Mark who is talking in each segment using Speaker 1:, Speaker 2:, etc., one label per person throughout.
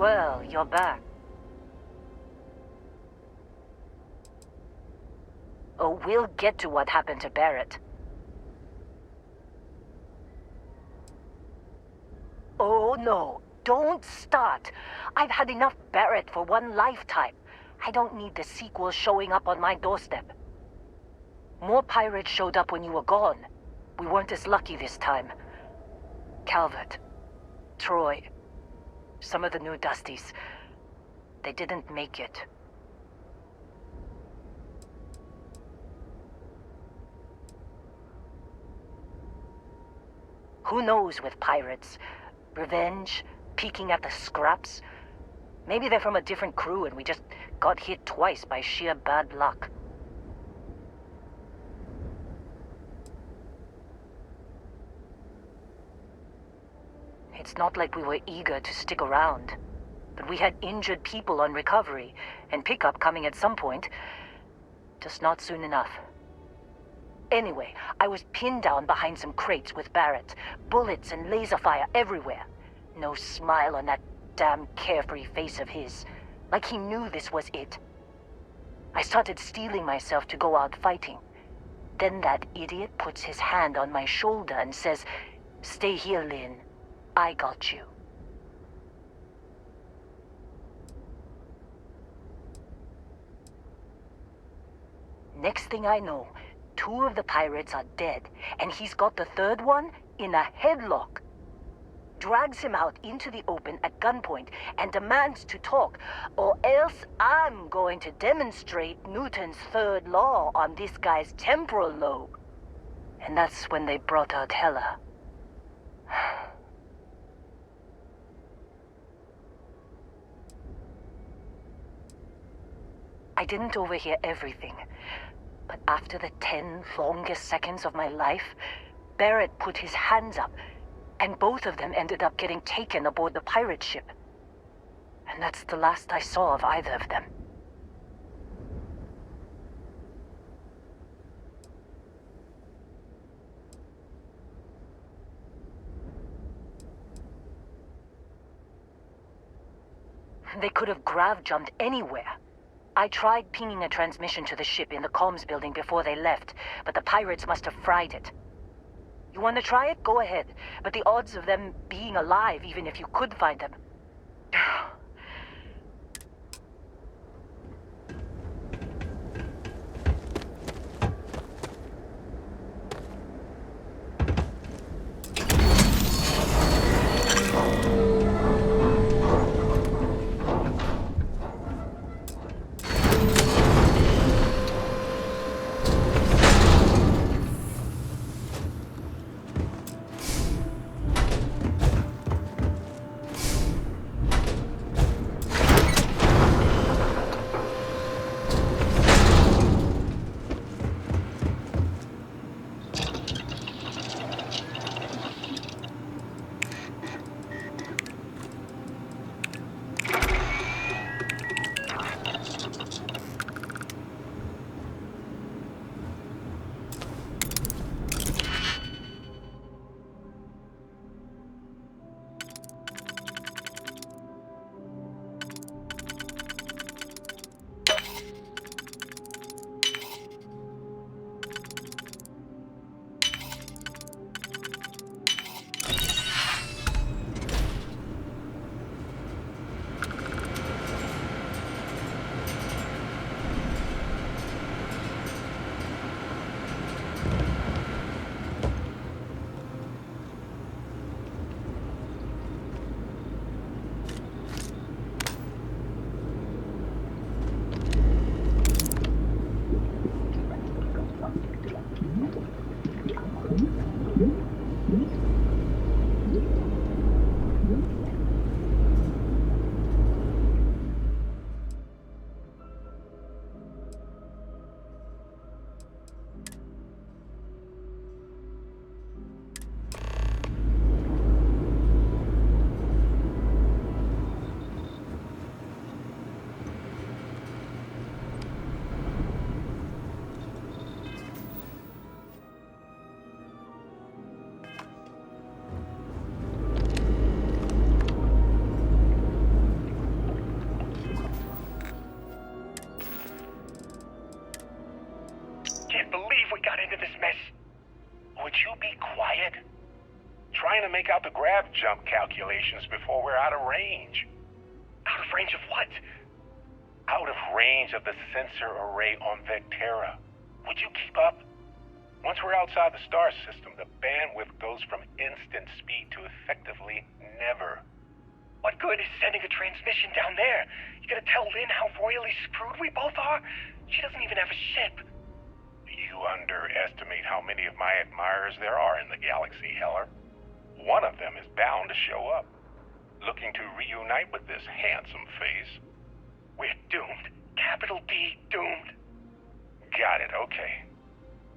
Speaker 1: Well, you're back. Oh, we'll get to what happened to Barrett. Oh, no. Don't start. I've had enough Barrett for one lifetime. I don't need the sequel showing up on my doorstep. More pirates showed up when you were gone. We weren't as lucky this time. Calvert, Troy, some of the new Dusties, they didn't make it. Who knows with pirates? Revenge, peeking at the scraps? Maybe they're from a different crew and we just got hit twice by sheer bad luck. It's not like we were eager to stick around, but we had injured people on recovery, and pickup coming at some point. Just not soon enough. Anyway, I was pinned down behind some crates with Barrett. Bullets and laser fire everywhere. No smile on that damn carefree face of his. Like he knew this was it. I started steeling myself to go out fighting. Then that idiot puts his hand on my shoulder and says, "Stay here, Lynn. I got you." Next thing I know, 2 of the pirates are dead, and he's got the third one in a headlock. Drags him out into the open at gunpoint and demands to talk, or else I'm going to demonstrate Newton's third law on this guy's temporal lobe. And that's when they brought out Hella. I didn't overhear everything, but after the 10 longest seconds of my life, Barrett put his hands up, and both of them ended up getting taken aboard the pirate ship. And that's the last I saw of either of them. They could have grav-jumped anywhere. I tried pinging a transmission to the ship in the comms building before they left, but the pirates must have fried it. You want to try it? Go ahead. But the odds of them being alive, even if you could find them...
Speaker 2: you be quiet? Trying to make out the grav jump calculations before we're out of range. Out of range of what? Out of range of the sensor array on Vectera. Would you keep up? Once we're outside the star system, the bandwidth goes from instant speed to effectively never. What good is sending a transmission down there? You gonna tell Lynn how royally screwed we both are? She doesn't even have a ship. You underestimate how many of my admirers there are in the galaxy, Heller. One of them is bound to show up, looking to reunite with this handsome face. We're doomed. Capital D doomed. Got it, okay.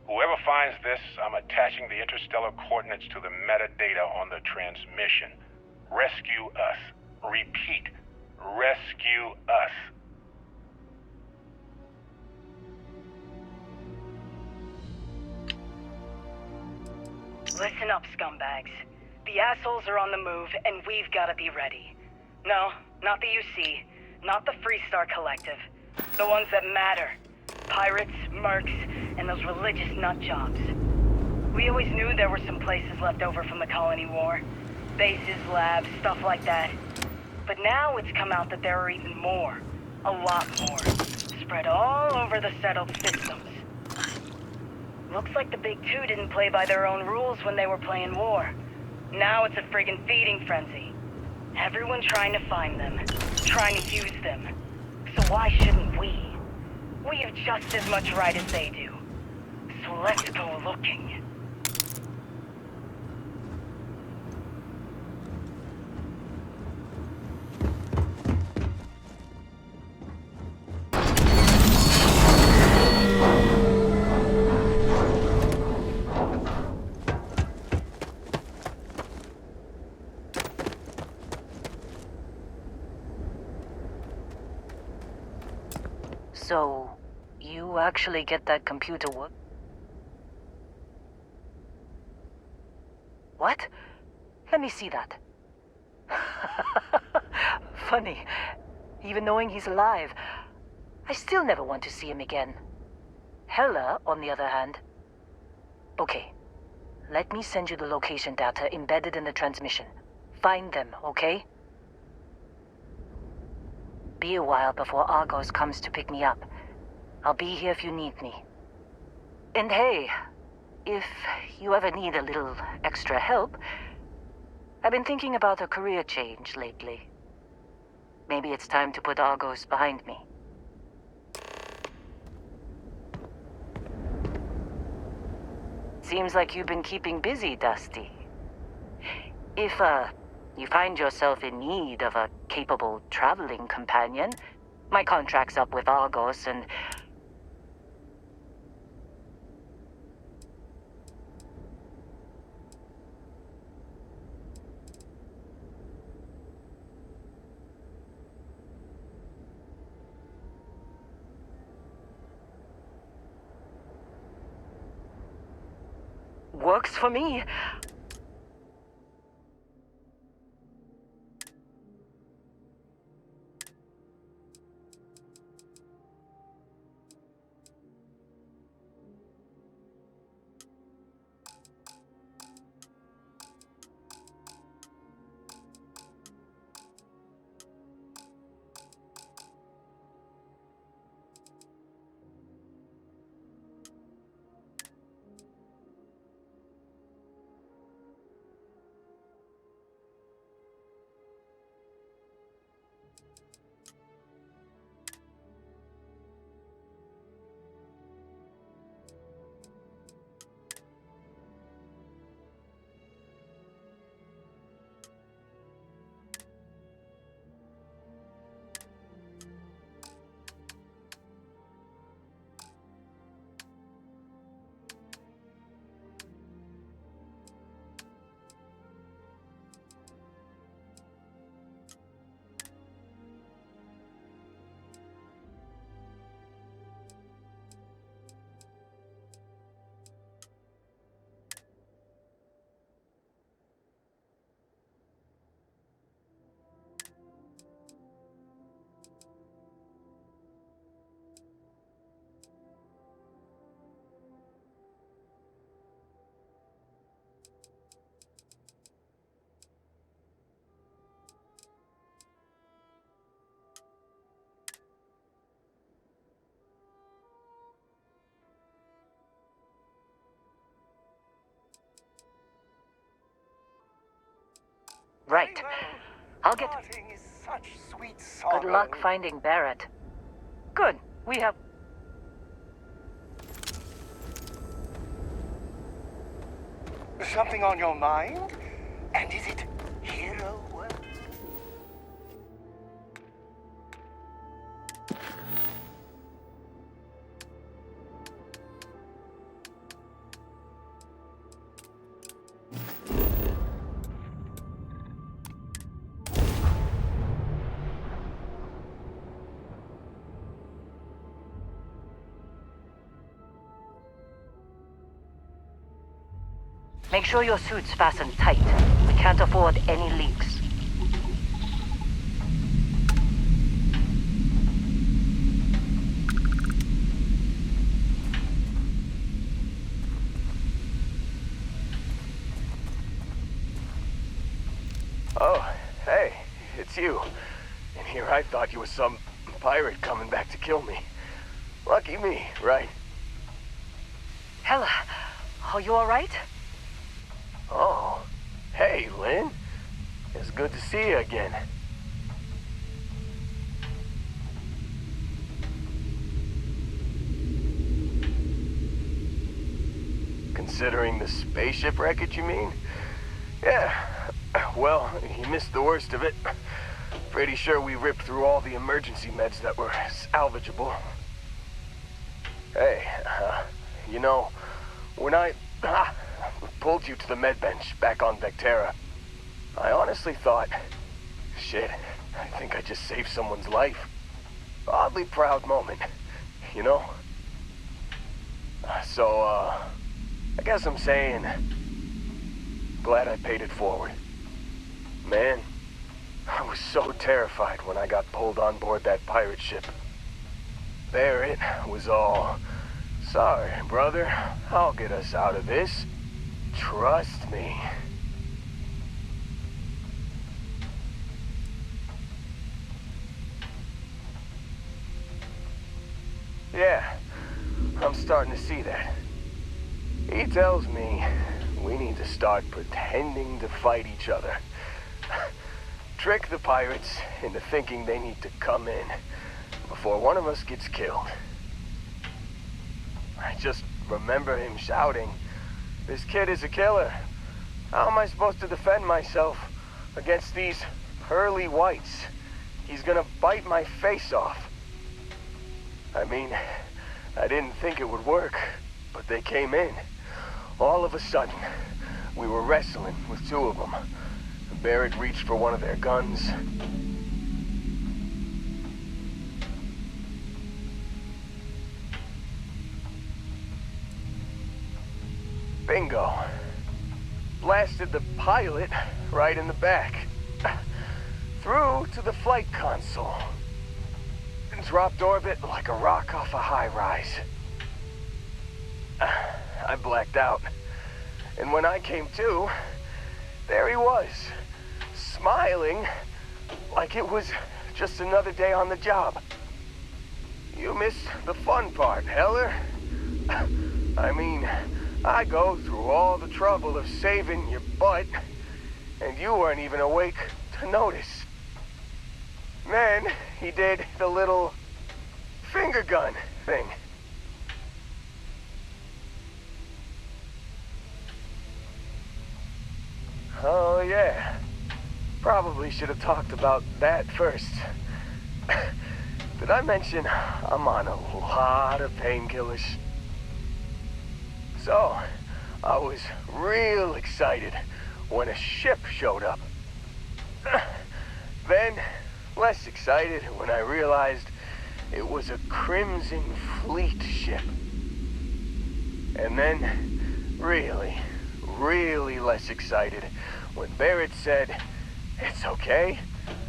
Speaker 2: Whoever finds this, I'm attaching the interstellar coordinates to the metadata on the transmission. Rescue us. Repeat. Rescue us.
Speaker 3: Listen up, scumbags. The assholes are on the move, and we've got to be ready. No, not the UC. Not the Freestar Collective. The ones that matter. Pirates, mercs, and those religious nutjobs. We always knew there were some places left over from the Colony War. Bases, labs, stuff like that. But now it's come out that there are even more. A lot more. Spread all over the settled systems. Looks like the Big Two didn't play by their own rules when they were playing war. Now it's a friggin' feeding frenzy. Everyone trying to find them. Trying to use them. So why shouldn't we? We have just as much right as they do. So let's go looking.
Speaker 1: So, you actually get that computer work? What? Let me see that. Funny. Even knowing he's alive, I still never want to see him again. Hella, on the other hand. Okay. Let me send you the location data embedded in the transmission. Find them, okay? Be a while before Argos comes to pick me up. I'll be here if you need me. And hey, if you ever need a little extra help, I've been thinking about a career change lately. Maybe it's time to put Argos behind me. Seems like you've been keeping busy, Dusty. If, you find yourself in need of a capable traveling companion, my contract's up with Argos and... works for me. Right. I'll get...
Speaker 4: Parting is such sweet
Speaker 1: Good
Speaker 4: sorrow.
Speaker 1: luck finding Barrett. Good. We have...
Speaker 4: Something on your mind? And is it hero work?
Speaker 1: Make sure your suit's fastened tight. We can't afford any leaks.
Speaker 5: Oh, hey, it's you. And here I thought you were some pirate coming back to kill me. Lucky me, right?
Speaker 1: Hella, are you alright?
Speaker 5: Oh, hey, Lynn. It's good to see you again. Considering the spaceship wreckage, you mean? Yeah, well, you missed the worst of it. Pretty sure we ripped through all the emergency meds that were salvageable. Hey, you know, when I pulled you to the med bench back on Vectera, I honestly thought, shit, I think I just saved someone's life. Oddly proud moment, you know? So, I guess I'm saying, glad I paid it forward. Man, I was so terrified when I got pulled on board that pirate ship. Barrett was all, sorry, brother, I'll get us out of this. Trust me. Yeah, I'm starting to see that. He tells me we need to start pretending to fight each other. Trick the pirates into thinking they need to come in before one of us gets killed. I just remember him shouting, "This kid is a killer. How am I supposed to defend myself against these pearly whites? He's gonna bite my face off." I mean, I didn't think it would work, but they came in. All of a sudden, we were wrestling with two of them. Barrett reached for one of their guns. Bingo. Blasted the pilot right in the back. Through to the flight console. And dropped orbit like a rock off a high-rise. I blacked out. And when I came to, there he was, smiling like it was just another day on the job. You missed the fun part, Heller. I mean, I go through all the trouble of saving your butt, and you weren't even awake to notice. Then he did the little finger gun thing. Oh, yeah. Probably should have talked about that first. Did I mention I'm on a lot of painkillers? So, I was real excited when a ship showed up. Then, less excited when I realized it was a Crimson Fleet ship. And then, really less excited when Barrett said, "It's okay,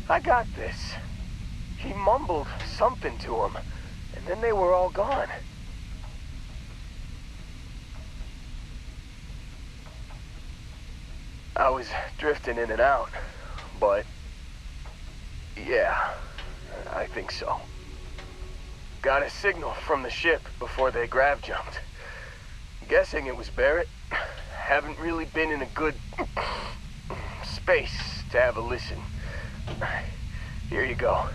Speaker 5: I got this." He mumbled something to him, and then they were all gone. I was drifting in and out, but yeah, I think so. Got a signal from the ship before they grav jumped. Guessing it was Barrett. Haven't really been in a good space to have a listen. Here you go.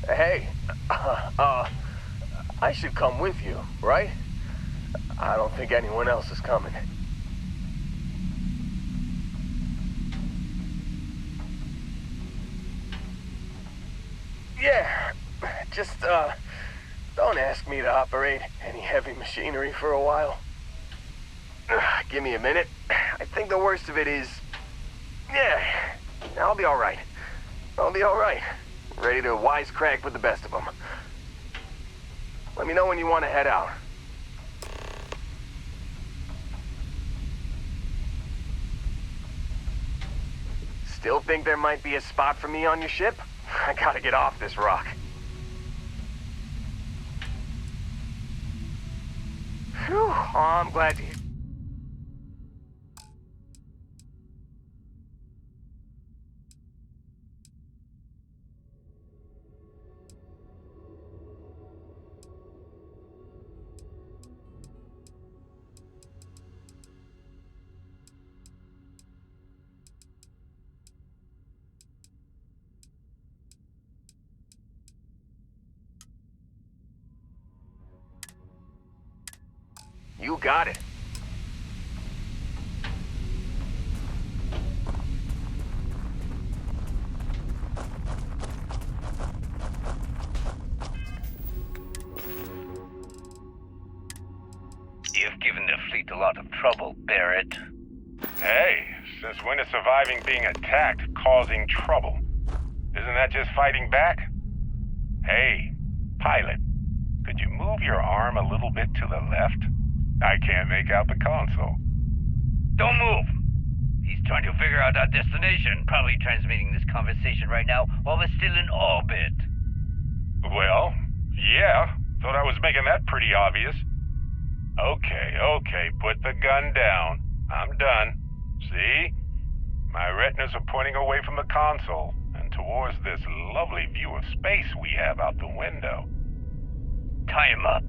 Speaker 5: Hey, I should come with you, right? I don't think anyone else is coming. Yeah, just, don't ask me to operate any heavy machinery for a while. Give me a minute. I think the worst of it is... Yeah, I'll be alright. I'll be alright. Ready to wisecrack with the best of them. Let me know when you want to head out. Still think there might be a spot for me on your ship? I gotta get off this rock. Whew, oh, I'm glad to hear. You got it.
Speaker 6: You've given the fleet a lot of trouble, Barrett.
Speaker 2: Hey, since when is surviving being attacked causing trouble? Isn't that just fighting back? Hey, pilot, could you move your arm a little bit to the left? I can't make out the console.
Speaker 6: Don't move! He's trying to figure out our destination. Probably transmitting this conversation right now while we're still in orbit.
Speaker 2: Well, yeah, thought I was making that pretty obvious. Okay, put the gun down. I'm done. See? My retinas are pointing away from the console and towards this lovely view of space we have out the window.
Speaker 6: Tie him up.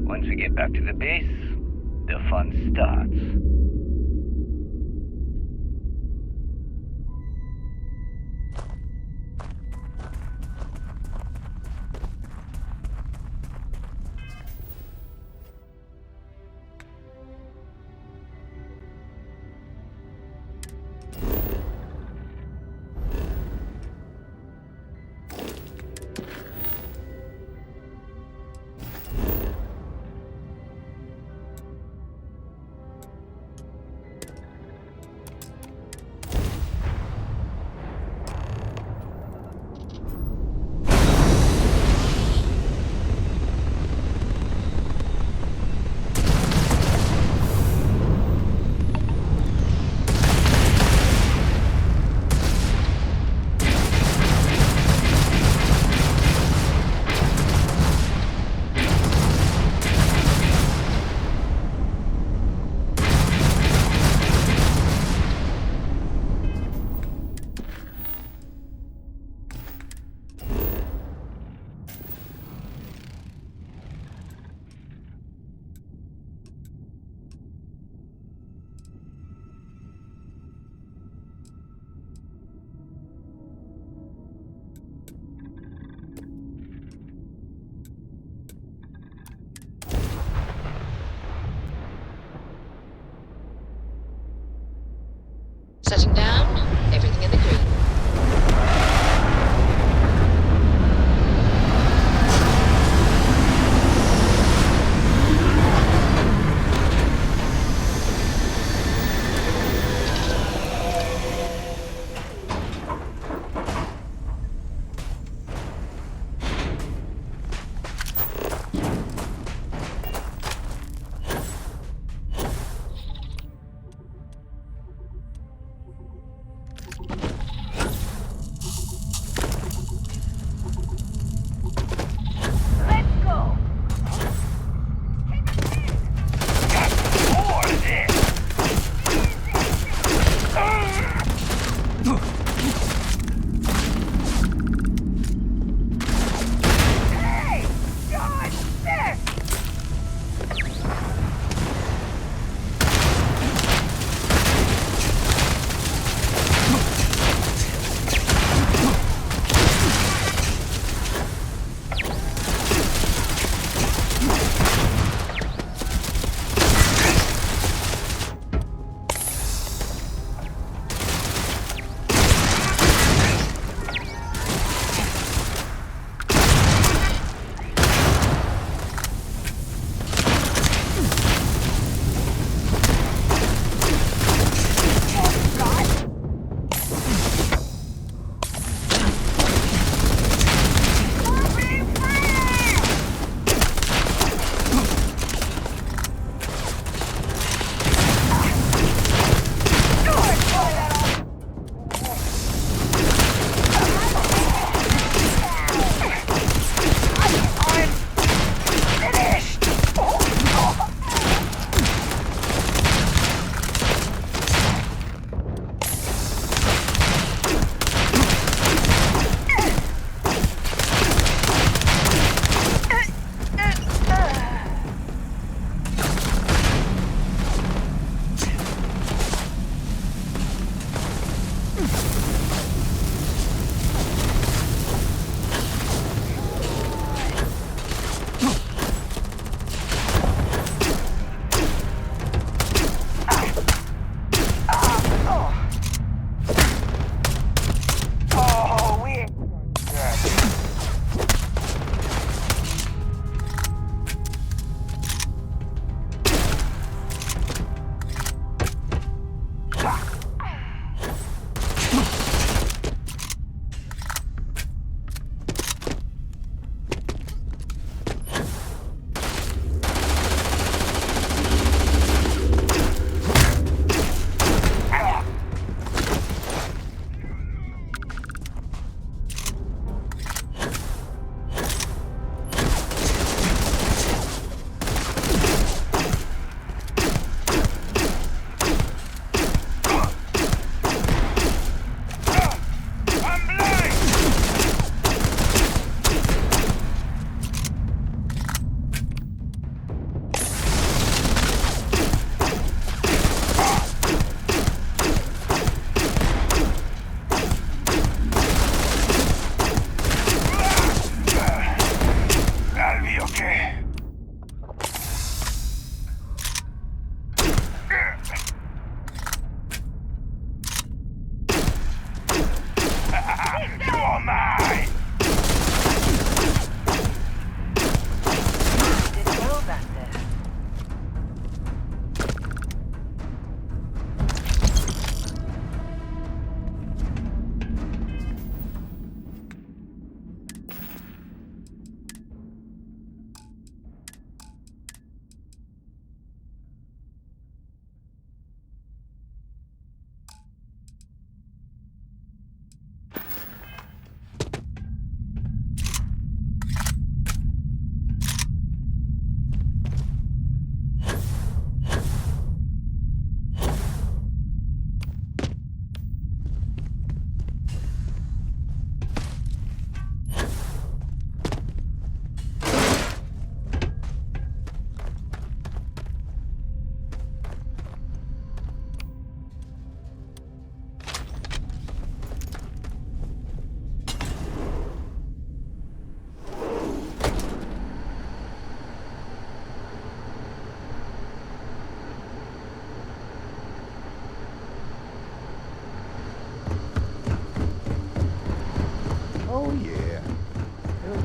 Speaker 6: Once we get back to the base, the fun starts.
Speaker 7: Setting down, everything in the green.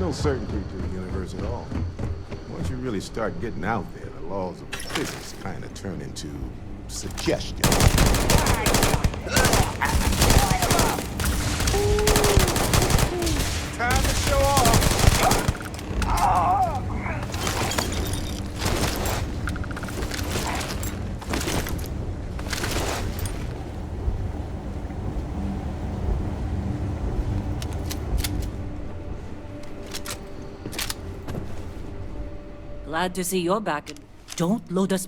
Speaker 8: no certainty to the universe at all. Once you really start getting out there, the laws of physics kind of turn into suggestion. Time to show off!
Speaker 1: Glad to see you're back, and don't load us.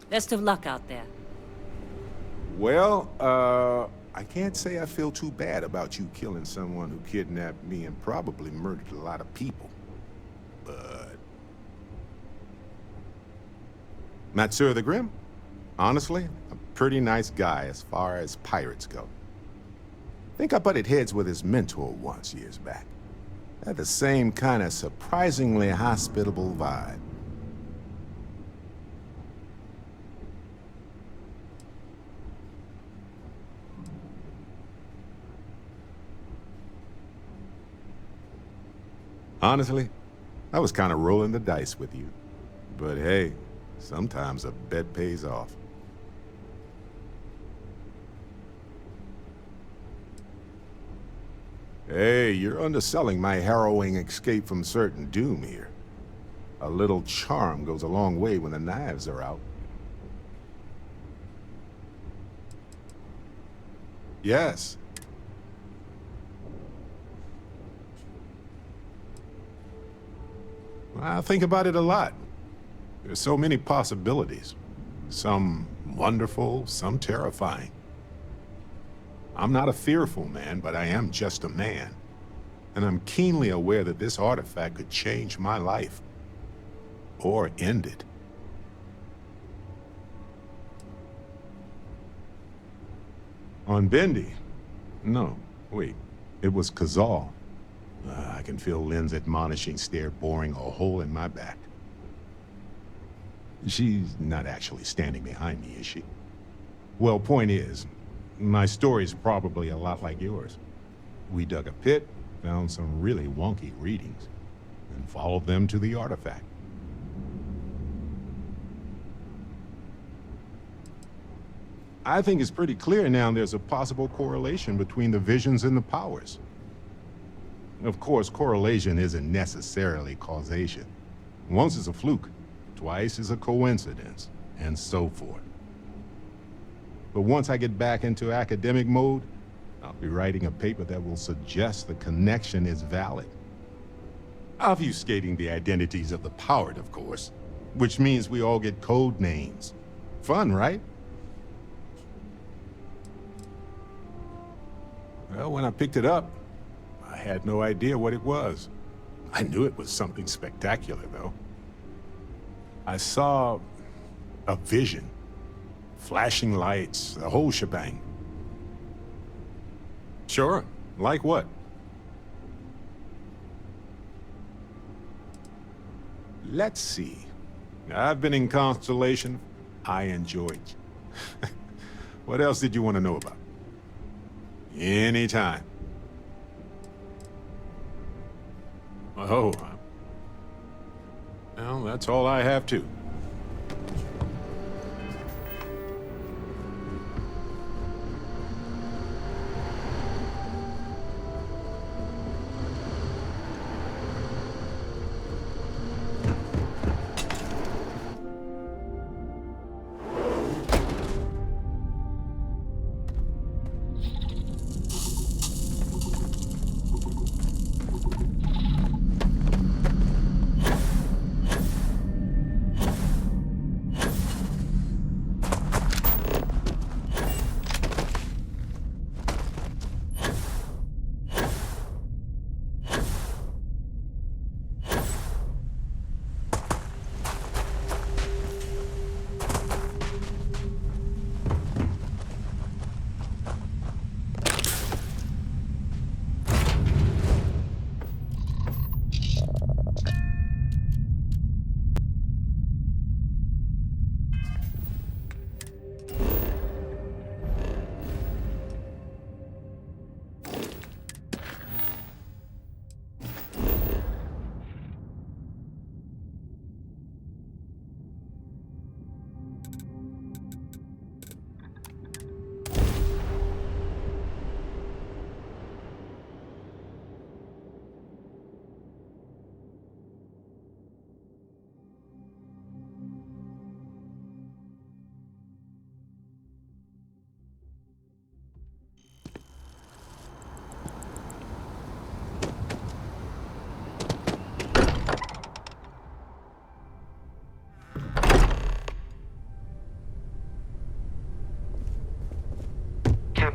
Speaker 1: Best of luck out there.
Speaker 8: Well, I can't say I feel too bad about you killing someone who kidnapped me and probably murdered a lot of people. But... Matsur the Grim? Honestly, a pretty nice guy as far as pirates go. Think I butted heads with his mentor once years back. Had the same kind of surprisingly hospitable vibe. Honestly, I was kind of rolling the dice with you. But hey, sometimes a bet pays off. Hey, you're underselling my harrowing escape from certain doom here. A little charm goes a long way when the knives are out. Yes. I think about it a lot. There's so many possibilities. Some wonderful, some terrifying. I'm not a fearful man, but I am just a man. And I'm keenly aware that this artifact could change my life. Or end it. On Bendy? No, wait. It was Kazal. I can feel Lynn's admonishing stare boring a hole in my back. She's not actually standing behind me, is she? Well, point is, my story's probably a lot like yours. We dug a pit, found some really wonky readings, and followed them to the artifact. I think it's pretty clear now there's a possible correlation between the visions and the powers. Of course, correlation isn't necessarily causation. Once is a fluke, twice is a coincidence, and so forth. But once I get back into academic mode, I'll be writing a paper that will suggest the connection is valid. Obfuscating the identities of the powered, of course, which means we all get code names. Fun, right? Well, when I picked it up, I had no idea what it was. I knew it was something spectacular, though. I saw a vision. Flashing lights, the whole shebang. Sure, like what? Let's see. I've been in Constellation. I enjoyed you. What else did you want to know about? Anytime. Oh, well, that's all I have too.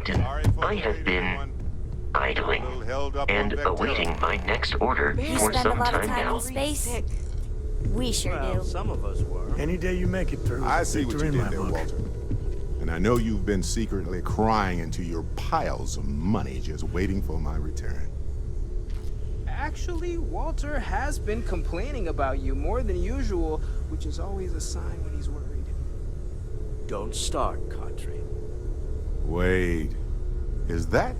Speaker 9: Captain, I have been idling and awaiting my next order
Speaker 10: You
Speaker 9: for
Speaker 10: spend a
Speaker 9: some
Speaker 10: lot of
Speaker 9: time
Speaker 10: time
Speaker 9: now.
Speaker 10: in space? We sure do.
Speaker 11: Some of us were.
Speaker 12: Any day you make it through,
Speaker 8: I see what
Speaker 12: victory
Speaker 8: you
Speaker 12: in
Speaker 8: did
Speaker 12: my
Speaker 8: there,
Speaker 12: book.
Speaker 8: Walter. And I know you've been secretly crying into your piles of money just waiting for my return.
Speaker 11: Actually, Walter has been complaining about you more than usual, which is always a sign when he's worried.
Speaker 4: Don't start, Kadri.
Speaker 8: Wait, is that?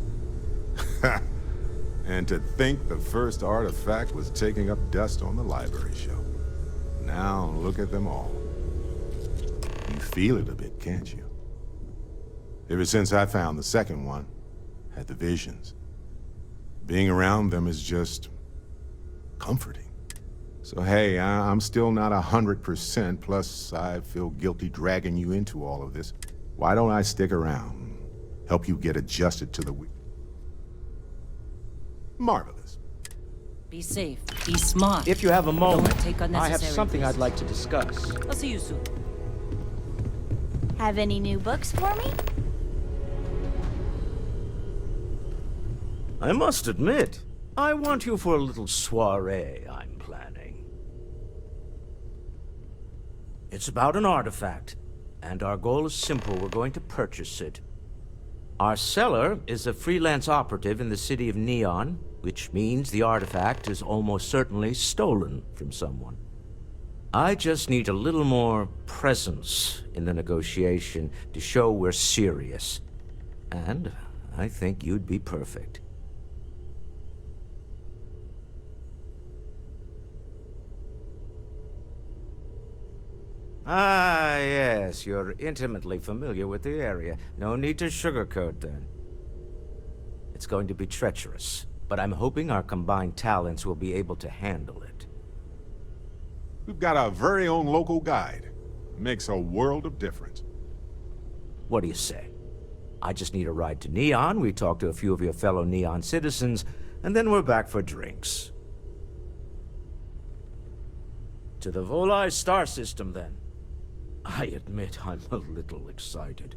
Speaker 8: And to think the first artifact was taking up dust on the library shelf. Now look at them all. You feel it a bit, can't you? Ever since I found the second one, had the visions. Being around them is just comforting. So hey, I'm still not 100%, plus I feel guilty dragging you into all of this. Why don't I stick around, help you get adjusted to the Marvelous.
Speaker 1: Be safe. Be smart.
Speaker 13: If you have a moment,
Speaker 1: Don't take
Speaker 13: I have
Speaker 1: unnecessary
Speaker 13: something
Speaker 1: risks.
Speaker 13: I'd like to discuss.
Speaker 1: I'll see you soon.
Speaker 10: Have any new books for me?
Speaker 4: I must admit, I want you for a little soiree I'm planning. It's about an artifact, and our goal is simple. We're going to purchase it. Our seller is a freelance operative in the city of Neon, which means the artifact is almost certainly stolen from someone. I just need a little more presence in the negotiation to show we're serious. And I think you'd be perfect. Ah, yes, you're intimately familiar with the area. No need to sugarcoat, then. It's going to be treacherous, but I'm hoping our combined talents will be able to handle it.
Speaker 8: We've got our very own local guide. Makes a world of difference.
Speaker 4: What do you say? I just need a ride to Neon, we talk to a few of your fellow Neon citizens, and then we're back for drinks. To the Volai star system, then. I admit I'm a little excited.